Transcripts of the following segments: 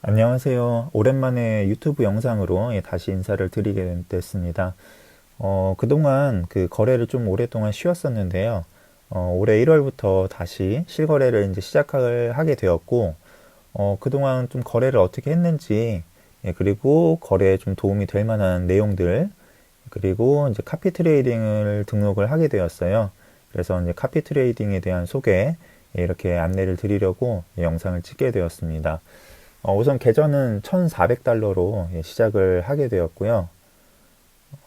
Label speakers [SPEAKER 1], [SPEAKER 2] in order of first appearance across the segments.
[SPEAKER 1] 안녕하세요. 오랜만에 유튜브 영상으로 다시 인사를 드리게 됐습니다. 그동안 그 거래를 좀 오랫동안 쉬었었는데요. 올해 1월부터 다시 실거래를 이제 시작을 하게 되었고, 그동안 좀 거래를 어떻게 했는지, 그리고 거래에 좀 도움이 될 만한 내용들, 그리고 이제 카피 트레이딩을 등록을 하게 되었어요. 그래서 이제 카피 트레이딩에 대한 소개, 이렇게 안내를 드리려고 영상을 찍게 되었습니다. 우선 계좌는 1,400달러로 시작을 하게 되었고요.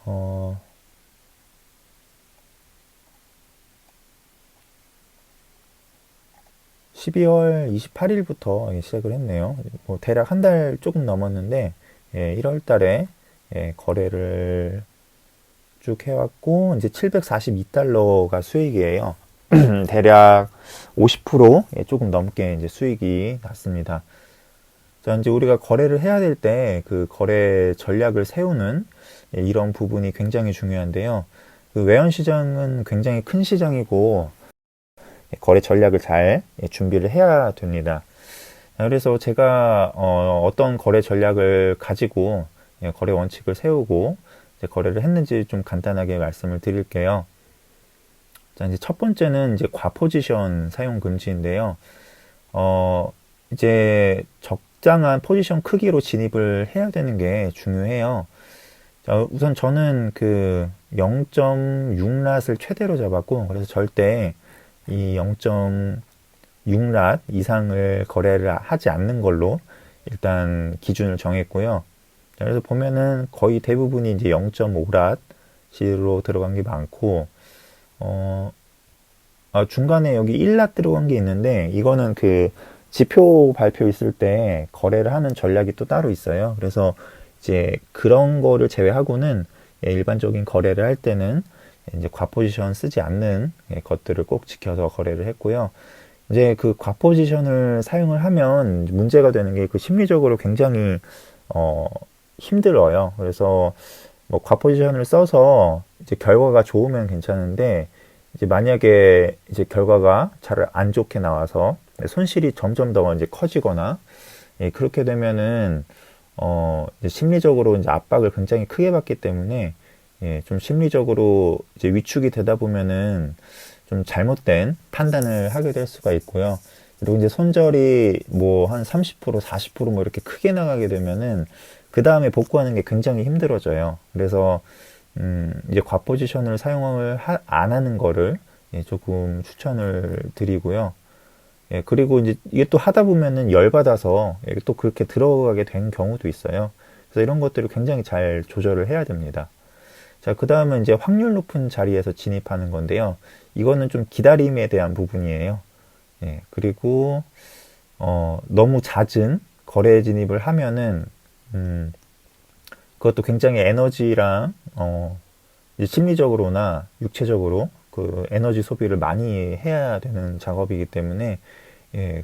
[SPEAKER 1] 어, 12월 28일부터 시작을 했네요. 뭐 대략 한 달 조금 넘었는데 1월 달에 거래를 쭉 해왔고 이제 742달러가 수익이에요. 대략 50% 조금 넘게 이제 수익이 났습니다. 자, 이제 우리가 거래를 해야 될 때 그 거래 전략을 세우는 이런 부분이 굉장히 중요한데요. 그 외환 시장은 굉장히 큰 시장이고 거래 전략을 잘 준비를 해야 됩니다. 그래서 제가 떤 거래 전략을 가지고 거래 원칙을 세우고 거래를 했는지 좀 간단하게 말씀을 드릴게요. 자, 이제 첫 번째는 이제 과포지션 사용 금지인데요. 어, 이제 적당한 포지션 크기로 진입을 해야 되는 게 중요해요. 자, 우선 저는 그 0.6랏을 최대로 잡았고, 그래서 절대 이 0.6랏 이상을 거래를 하지 않는 걸로 일단 기준을 정했고요. 자, 그래서 보면은 거의 대부분이 이제 0.5랏으로 들어간 게 많고, 어, 중간에 여기 1랏 들어간 게 있는데, 이거는 그 지표 발표 있을 때 거래를 하는 전략이 또 따로 있어요. 그래서 이제 그런 거를 제외하고는 일반적인 거래를 할 때는 이제 과포지션 쓰지 않는 것들을 꼭 지켜서 거래를 했고요. 이제 그 과포지션을 사용을 하면 문제가 되는 게 그 심리적으로 굉장히 어, 힘들어요. 그래서 뭐 과포지션을 써서 이제 결과가 좋으면 괜찮은데 이제 만약에 이제 결과가 잘 안 좋게 나와서 손실이 점점 더 이제 커지거나 그렇게 되면은 이제 심리적으로 이제 압박을 굉장히 크게 받기 때문에 좀 심리적으로 이제 위축이 되다 보면은 좀 잘못된 판단을 하게 될 수가 있고요. 그리고 이제 손절이 뭐 한 30%, 40%뭐 이렇게 크게 나가게 되면은 그 다음에 복구하는 게 굉장히 힘들어져요. 그래서 이제 과포지션을 사용을 안 하는 거를 조금 추천을 드리고요. 그리고 이제 이게 또 하다 보면은 열받아서 또 그렇게 들어가게 된 경우도 있어요. 그래서 이런 것들을 굉장히 잘 조절을 해야 됩니다. 자, 그 다음은 이제 확률 높은 자리에서 진입하는 건데요. 이거는 좀 기다림에 대한 부분이에요. 그리고, 너무 잦은 거래 진입을 하면은, 그것도 굉장히 에너지랑, 이제 심리적으로나 육체적으로 그 에너지 소비를 많이 해야 되는 작업이기 때문에, 예,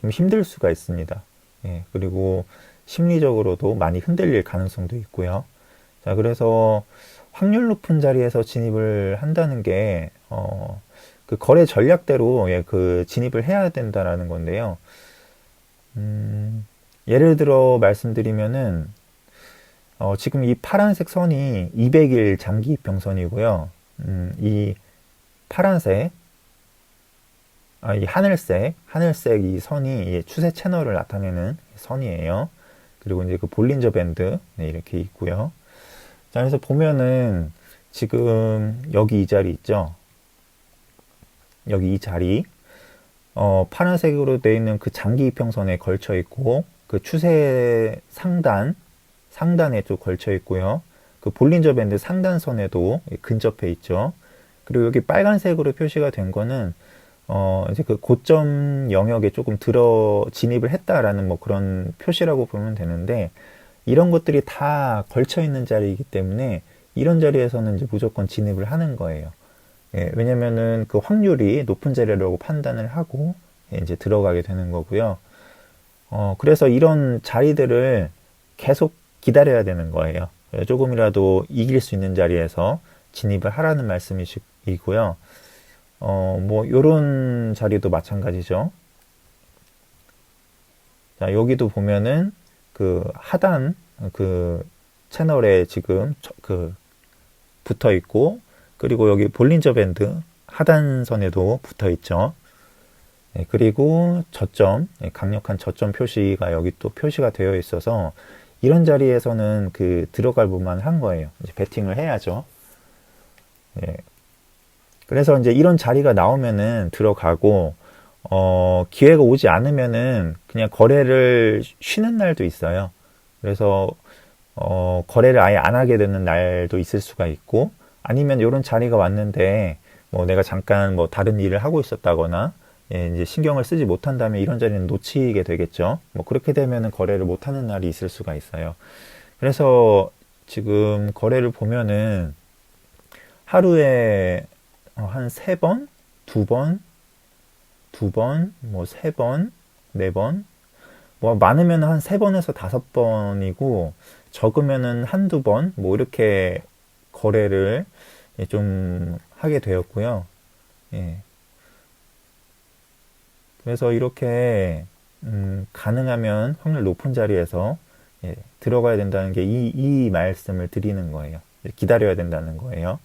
[SPEAKER 1] 좀 힘들 수가 있습니다. 그리고 심리적으로도 많이 흔들릴 가능성도 있고요. 자, 그래서 확률 높은 자리에서 진입을 한다는 게, 그 거래 전략대로 그 진입을 해야 된다라는 건데요. 예를 들어 말씀드리면은, 지금 이 파란색 선이 200일 장기 이평선이고요. 이 파란색, 이 하늘색 이 선이 이 추세 채널을 나타내는 선이에요. 그리고 이제 그 볼린저 밴드, 이렇게 있고요. 자, 그래서 보면은 지금 여기 이 자리 있죠? 여기 이 자리, 파란색으로 되어 있는 그 장기 이평선에 걸쳐 있고, 그 추세 상단에 또 걸쳐 있고요. 그 볼린저 밴드 상단선에도 근접해 있죠. 그리고 여기 빨간색으로 표시가 된 거는 이제 그 고점 영역에 조금 진입을 했다라는 뭐 그런 표시라고 보면 되는데, 이런 것들이 다 걸쳐 있는 자리이기 때문에 이런 자리에서는 이제 무조건 진입을 하는 거예요. 왜냐면은 그 확률이 높은 자리라고 판단을 하고 이제 들어가게 되는 거고요. 그래서 이런 자리들을 계속 기다려야 되는 거예요. 조금이라도 이길 수 있는 자리에서 진입을 하라는 말씀이고요. 뭐 요런 자리도 마찬가지죠. 자, 여기도 보면은 그 하단 그 채널에 지금 그 붙어 있고, 그리고 여기 볼린저 밴드 하단선에도 붙어 있죠. 네, 그리고 저점, 강력한 저점 표시가 여기 또 표시가 되어 있어서 이런 자리에서는 그 들어갈 부분만 한 거예요. 이제 베팅을 해야죠. 네. 그래서 이제 이런 자리가 나오면은 들어가고, 기회가 오지 않으면은 그냥 거래를 쉬는 날도 있어요. 그래서, 거래를 아예 안 하게 되는 날도 있을 수가 있고, 아니면 이런 자리가 왔는데, 뭐 내가 잠깐 뭐 다른 일을 하고 있었다거나, 예, 이제 신경을 쓰지 못한다면 이런 자리는 놓치게 되겠죠. 뭐 그렇게 되면은 거래를 못 하는 날이 있을 수가 있어요. 그래서 지금 거래를 보면은 하루에 한 세 번, 두 번, 두 번, 뭐 세 번, 네 번, 뭐 많으면 한 세 번에서 다섯 번이고 적으면은 한두 번, 뭐 이렇게 거래를 좀 하게 되었고요. 예. 그래서 이렇게 가능하면 확률 높은 자리에서 예, 들어가야 된다는 게 이 말씀을 드리는 거예요. 기다려야 된다는 거예요.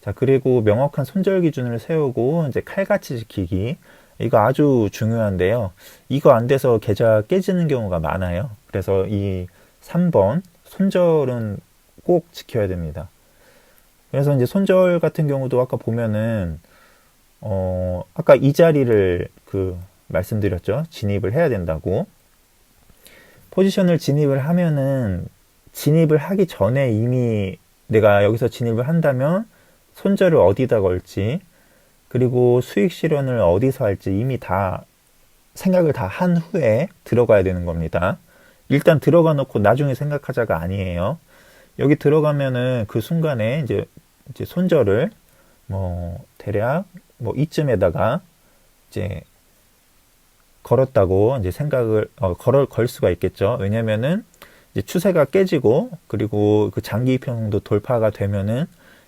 [SPEAKER 1] 자, 그리고 명확한 손절 기준을 세우고 이제 칼같이 지키기. 이거 아주 중요한데요. 이거 안 돼서 계좌 깨지는 경우가 많아요. 그래서 이 3번 손절은 꼭 지켜야 됩니다. 그래서 이제 손절 같은 경우도 아까 보면은 아까 이 자리를 말씀드렸죠. 진입을 해야 된다고. 포지션을 진입을 하면은 진입을 하기 전에 이미 내가 여기서 진입을 한다면 손절을 어디다 걸지, 그리고 수익 실현을 어디서 할지 이미 다 생각을 다 한 후에 들어가야 되는 겁니다. 일단 들어가 놓고 나중에 생각하자가 아니에요. 여기 들어가면은 그 순간에 이제 손절을 뭐 대략 뭐 이쯤에다가 이제 걸었다고 이제 생각을 걸 수가 있겠죠. 왜냐면은 이제 추세가 깨지고 그리고 그 장기 이평선도 돌파가 되면은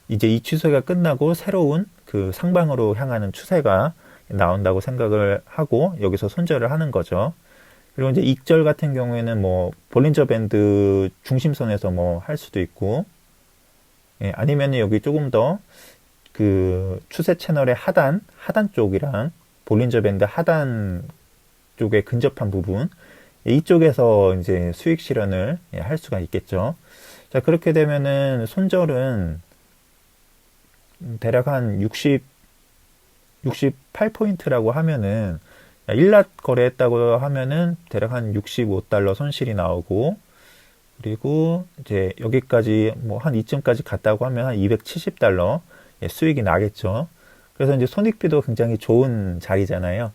[SPEAKER 1] 이제 이 추세가 끝나고 새로운 그 상방으로 향하는 추세가 나온다고 생각을 하고 여기서 손절을 하는 거죠. 그리고 이제 익절 같은 경우에는 뭐 볼린저 밴드 중심선에서 뭐 할 수도 있고, 예, 아니면 여기 조금 더 그 추세 채널의 하단 쪽이랑 볼린저 밴드 하단 쪽에 근접한 부분, 이쪽에서 이제 수익 실현을 할 수가 있겠죠. 자, 그렇게 되면은 손절은 대략 한 68포인트라고 하면은, 일랏 거래했다고 하면은 대략 한 65달러 손실이 나오고, 그리고 이제 여기까지 뭐 한 이쯤까지 갔다고 하면 한 270달러 수익이 나겠죠. 그래서 이제 손익비도 굉장히 좋은 자리잖아요.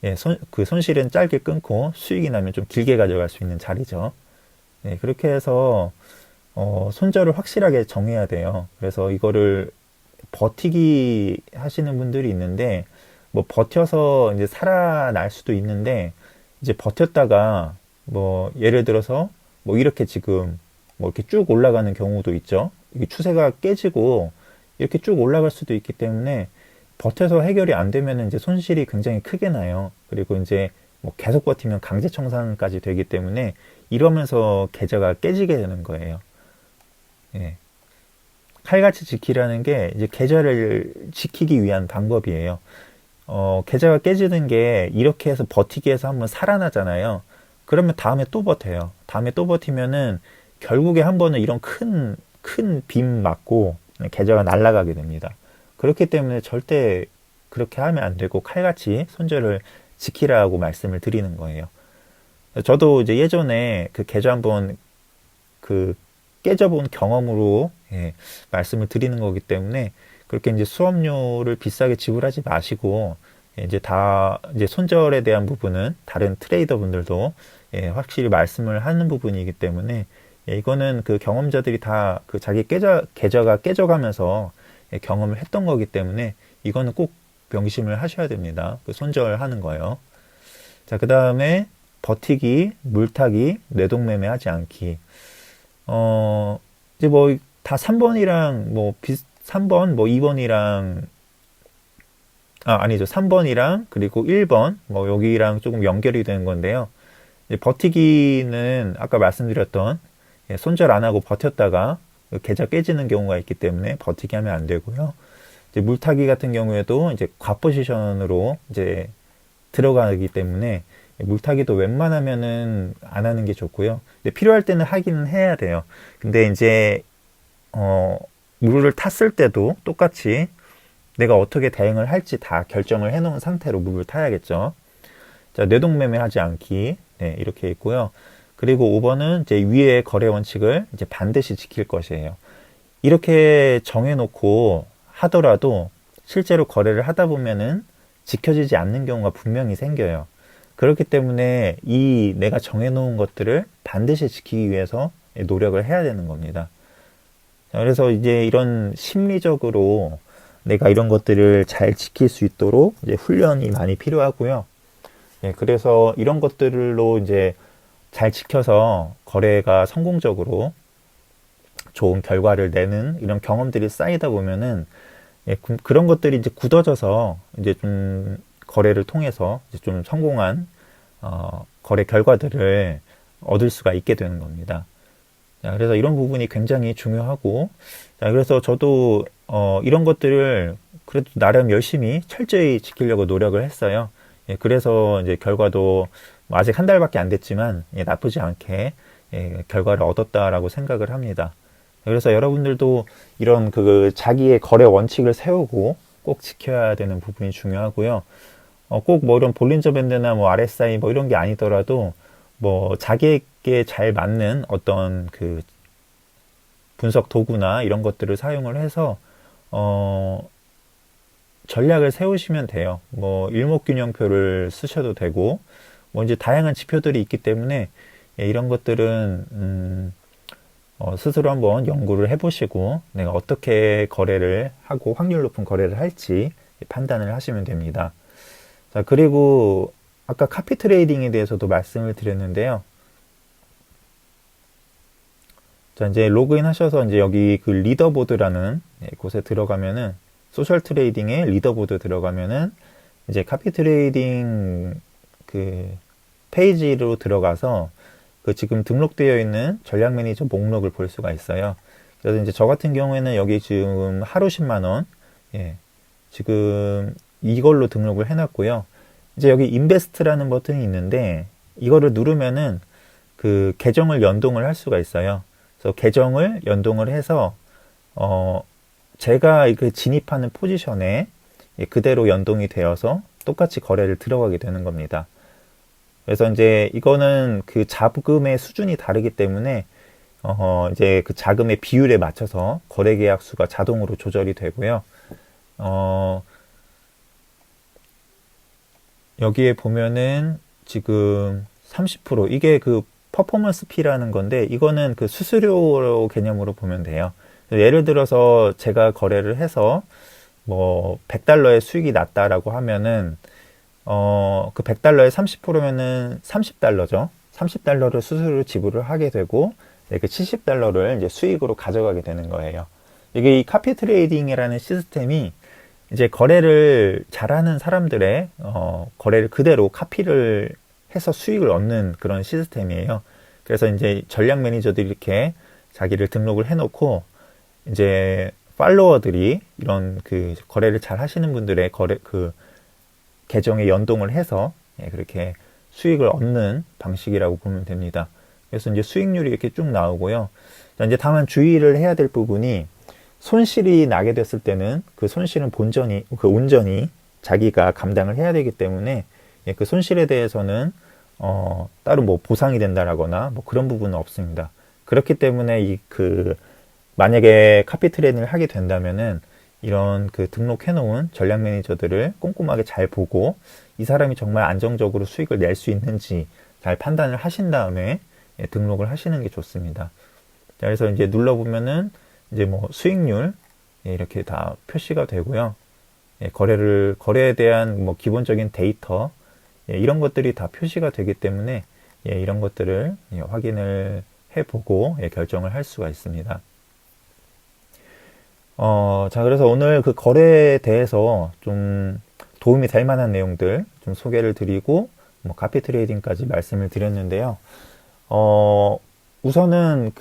[SPEAKER 1] 예, 그 손실은 짧게 끊고 수익이 나면 좀 길게 가져갈 수 있는 자리죠. 예, 그렇게 해서 손절을 확실하게 정해야 돼요. 그래서 이거를 버티기 하시는 분들이 있는데, 뭐 버텨서 이제 살아날 수도 있는데, 이제 버텼다가 뭐 예를 들어서 뭐 이렇게 지금 뭐 이렇게 쭉 올라가는 경우도 있죠. 이게 추세가 깨지고 이렇게 쭉 올라갈 수도 있기 때문에 버텨서 해결이 안 되면 이제 손실이 굉장히 크게 나요. 그리고 이제 뭐 계속 버티면 강제 청산까지 되기 때문에 이러면서 계좌가 깨지게 되는 거예요. 예. 칼같이 지키라는 게 이제 계좌를 지키기 위한 방법이에요. 계좌가 깨지는 게 이렇게 해서 버티기 위해서 한번 살아나잖아요. 그러면 다음에 또 버텨요. 다음에 또 버티면은 결국에 한 번은 이런 큰 빔 맞고 계좌가 날아가게 됩니다. 그렇기 때문에 절대 그렇게 하면 안 되고 칼같이 손절을 지키라고 말씀을 드리는 거예요. 저도 이제 예전에 그 계좌 한번 그 깨져본 경험으로 말씀을 드리는 거기 때문에 그렇게 이제 수업료를 비싸게 지불하지 마시고 이제 이제 손절에 대한 부분은 다른 트레이더 분들도 확실히 말씀을 하는 부분이기 때문에 이거는 그 경험자들이 다 그 자기 계좌가 깨져가면서 경험을 했던 거기 때문에 이거는 꼭 명심을 하셔야 됩니다. 그 손절하는 거요. 자, 그 다음에 버티기, 물타기, 뇌동매매 하지 않기. 이제 뭐 다 3번이랑 뭐 3번, 뭐 2번이랑 아니죠. 3번이랑 그리고 1번 뭐 여기랑 조금 연결이 되는 건데요. 버티기는 아까 말씀드렸던 손절 안 하고 버텼다가 계좌 깨지는 경우가 있기 때문에 버티기 하면 안 되고요. 이제 물타기 같은 경우에도 이제 곽포지션으로 이제 들어가기 때문에 물타기도 웬만하면은 안 하는 게 좋고요. 근데 필요할 때는 하기는 해야 돼요. 근데 이제 물을 탔을 때도 똑같이 내가 어떻게 대응을 할지 다 결정을 해놓은 상태로 물을 타야겠죠. 자, 뇌동매매 하지 않기. 네, 이렇게 있고요. 그리고 5번은 이제 위의 거래 원칙을 이제 반드시 지킬 것이에요. 이렇게 정해놓고 하더라도 실제로 거래를 하다 보면은 지켜지지 않는 경우가 분명히 생겨요. 그렇기 때문에 이 내가 정해놓은 것들을 반드시 지키기 위해서 노력을 해야 되는 겁니다. 자, 그래서 이제 이런 심리적으로 내가 이런 것들을 잘 지킬 수 있도록 이제 훈련이 많이 필요하고요. 그래서 이런 것들로 이제 잘 지켜서 거래가 성공적으로 좋은 결과를 내는 이런 경험들이 쌓이다 보면은 그런 것들이 이제 굳어져서 이제 좀 거래를 통해서 이제 좀 성공한 거래 결과들을 얻을 수가 있게 되는 겁니다. 자, 그래서 이런 부분이 굉장히 중요하고, 자, 그래서 저도 이런 것들을 그래도 나름 열심히 철저히 지키려고 노력을 했어요. 그래서 이제 결과도 뭐 아직 한 달밖에 안 됐지만 나쁘지 않게 결과를 얻었다라고 생각을 합니다. 그래서 여러분들도 이런 그 자기의 거래 원칙을 세우고 꼭 지켜야 되는 부분이 중요하고요. 꼭 뭐 이런 볼린저 밴드나 뭐 RSI 뭐 이런 게 아니더라도 뭐 자기에게 잘 맞는 어떤 그 분석 도구나 이런 것들을 사용을 해서 전략을 세우시면 돼요. 뭐 일목균형표를 쓰셔도 되고 뭐 이제 다양한 지표들이 있기 때문에 이런 것들은 스스로 한번 연구를 해보시고 내가 어떻게 거래를 하고 확률 높은 거래를 할지 판단을 하시면 됩니다. 자, 그리고 아까 카피 트레이딩에 대해서도 말씀을 드렸는데요. 자, 이제 로그인 하셔서 이제 여기 그 리더보드라는 곳에 들어가면은 소셜 트레이딩의 리더보드 들어가면은 이제 카피 트레이딩 그 페이지로 들어가서 그 지금 등록되어 있는 전략 매니저 목록을 볼 수가 있어요. 그래서 이제 저 같은 경우에는 여기 지금 하루 10만 원, 지금 이걸로 등록을 해놨고요. 이제 여기 인베스트라는 버튼이 있는데 이거를 누르면은 그 계정을 연동을 할 수가 있어요. 그래서 계정을 연동을 해서 제가 그 진입하는 포지션에 그대로 연동이 되어서 똑같이 거래를 들어가게 되는 겁니다. 그래서 이제 이거는 그 자금의 수준이 다르기 때문에 이제 그 자금의 비율에 맞춰서 거래 계약 수가 자동으로 조절이 되고요. 여기에 보면은 지금 30% 이게 그 퍼포먼스 피라는 건데 이거는 그 수수료 개념으로 보면 돼요. 예를 들어서 제가 거래를 해서 뭐 100달러의 수익이 났다라고 하면은 그 100달러에 30%면은 30달러죠. 30달러를 수수료 지불을 하게 되고 그 70달러를 이제 수익으로 가져가게 되는 거예요. 이게 이 카피 트레이딩이라는 시스템이 이제 거래를 잘하는 사람들의 거래를 그대로 카피를 해서 수익을 얻는 그런 시스템이에요. 그래서 이제 전략 매니저들이 이렇게 자기를 등록을 해놓고 이제 팔로워들이 이런 그 거래를 잘 하시는 분들의 거래 그 계정에 연동을 해서 그렇게 수익을 얻는 방식이라고 보면 됩니다. 그래서 이제 수익률이 이렇게 쭉 나오고요. 이제 다만 주의를 해야 될 부분이 손실이 나게 됐을 때는 그 손실은 온전히 자기가 감당을 해야 되기 때문에 그 손실에 대해서는 따로 뭐 보상이 된다라거나 뭐 그런 부분은 없습니다. 그렇기 때문에 만약에 카피 트레이딩을 하게 된다면은 이런 그 등록해 놓은 전략 매니저들을 꼼꼼하게 잘 보고 이 사람이 정말 안정적으로 수익을 낼 수 있는지 잘 판단을 하신 다음에 등록을 하시는 게 좋습니다. 자, 그래서 이제 눌러보면은 이제 뭐 수익률 이렇게 다 표시가 되고요. 거래에 대한 뭐 기본적인 데이터 이런 것들이 다 표시가 되기 때문에 이런 것들을 확인을 해보고 결정을 할 수가 있습니다. 자, 그래서 오늘 그 거래에 대해서 좀 도움이 될 만한 내용들 좀 소개를 드리고 뭐 카피 트레이딩까지 말씀을 드렸는데요. 우선은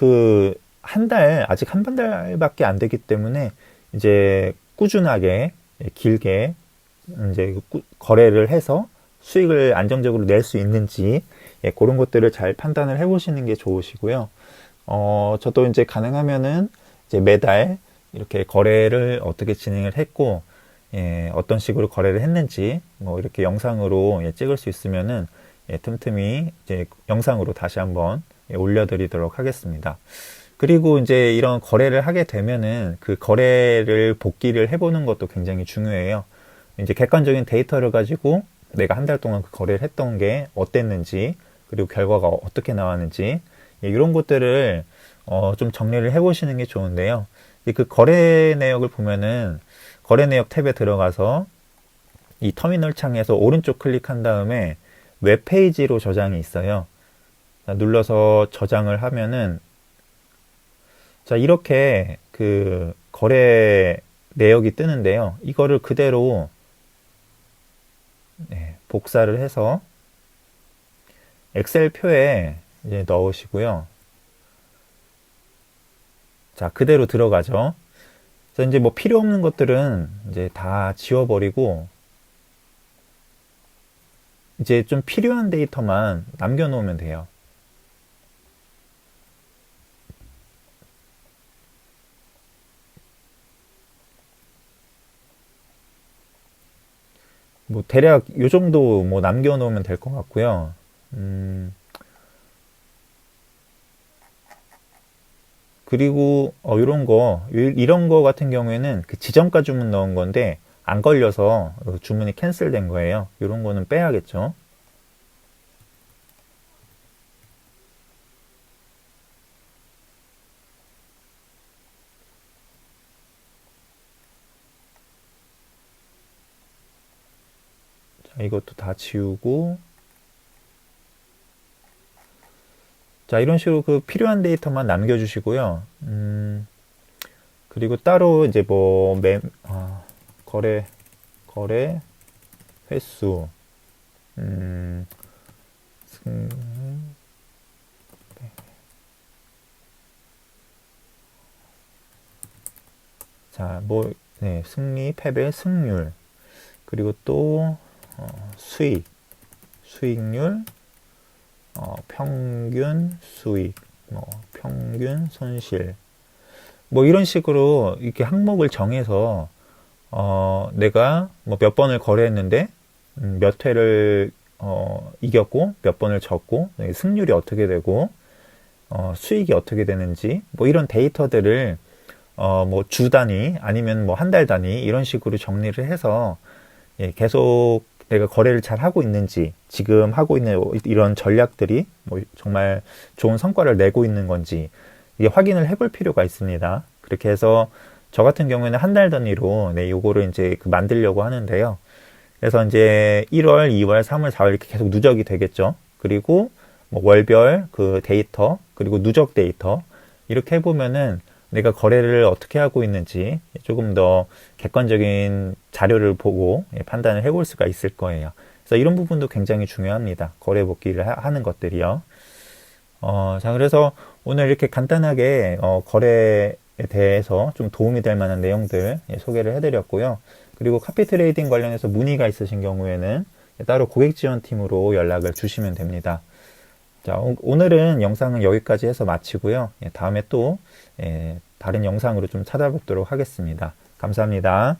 [SPEAKER 1] 아직 한 달밖에 안 되기 때문에 이제 꾸준하게 길게 이제 거래를 해서 수익을 안정적으로 낼 수 있는지 그런 것들을 잘 판단을 해보시는 게 좋으시고요. 저도 이제 가능하면은 이제 매달 이렇게 거래를 어떻게 진행을 했고 어떤 식으로 거래를 했는지 뭐 이렇게 영상으로 찍을 수 있으면은 틈틈이 이제 영상으로 다시 한번 올려드리도록 하겠습니다. 그리고 이제 이런 거래를 하게 되면은 그 거래를 복기를 해보는 것도 굉장히 중요해요. 이제 객관적인 데이터를 가지고 내가 한 달 동안 그 거래를 했던 게 어땠는지, 그리고 결과가 어떻게 나왔는지, 이런 것들을 좀 정리를 해보시는 게 좋은데요. 그 거래 내역을 보면은 거래 내역 탭에 들어가서 이 터미널 창에서 오른쪽 클릭한 다음에 웹페이지로 저장이 있어요. 눌러서 저장을 하면은 자, 이렇게 그 거래 내역이 뜨는데요. 이거를 그대로 복사를 해서 엑셀 표에 이제 넣으시고요. 자, 그대로 들어가죠. 그래서 이제 뭐 필요 없는 것들은 이제 다 지워버리고 이제 좀 필요한 데이터만 남겨놓으면 돼요. 뭐 대략 요 정도 뭐 남겨놓으면 될 것 같고요. 그리고 이런 거 같은 경우에는 그 지정가 주문 넣은 건데 안 걸려서 주문이 캔슬된 거예요. 이런 거는 빼야겠죠. 자, 이것도 다 지우고, 자, 이런 식으로 그 필요한 데이터만 남겨주시고요. 그리고 따로 이제 뭐 거래 횟수, 자, 뭐 승리, 패배, 승률, 그리고 또 수익률, 평균 수익, 평균 손실, 뭐 이런 식으로 이렇게 항목을 정해서 내가 뭐 몇 번을 거래했는데 몇 회를 이겼고 몇 번을 졌고 승률이 어떻게 되고 수익이 어떻게 되는지 뭐 이런 데이터들을 뭐 주 단위 아니면 뭐 한 달 단위 이런 식으로 정리를 해서 계속 내가 거래를 잘 하고 있는지, 지금 하고 있는 이런 전략들이 뭐 정말 좋은 성과를 내고 있는 건지 이게 확인을 해볼 필요가 있습니다. 그렇게 해서 저 같은 경우에는 한 달 단위로 요거를 이제 만들려고 하는데요. 그래서 이제 1월, 2월, 3월, 4월 이렇게 계속 누적이 되겠죠. 그리고 뭐 월별 그 데이터, 그리고 누적 데이터 이렇게 해보면은 내가 거래를 어떻게 하고 있는지 조금 더 객관적인 자료를 보고 판단을 해볼 수가 있을 거예요. 그래서 이런 부분도 굉장히 중요합니다. 거래 복귀를 하는 것들이요. 자, 그래서 오늘 이렇게 간단하게 거래에 대해서 좀 도움이 될 만한 내용들 소개를 해드렸고요. 그리고 카피 트레이딩 관련해서 문의가 있으신 경우에는 따로 고객 지원팀으로 연락을 주시면 됩니다. 자, 오늘은 영상은 여기까지 해서 마치고요. 다음에 또 다른 영상으로 좀 찾아뵙도록 하겠습니다. 감사합니다.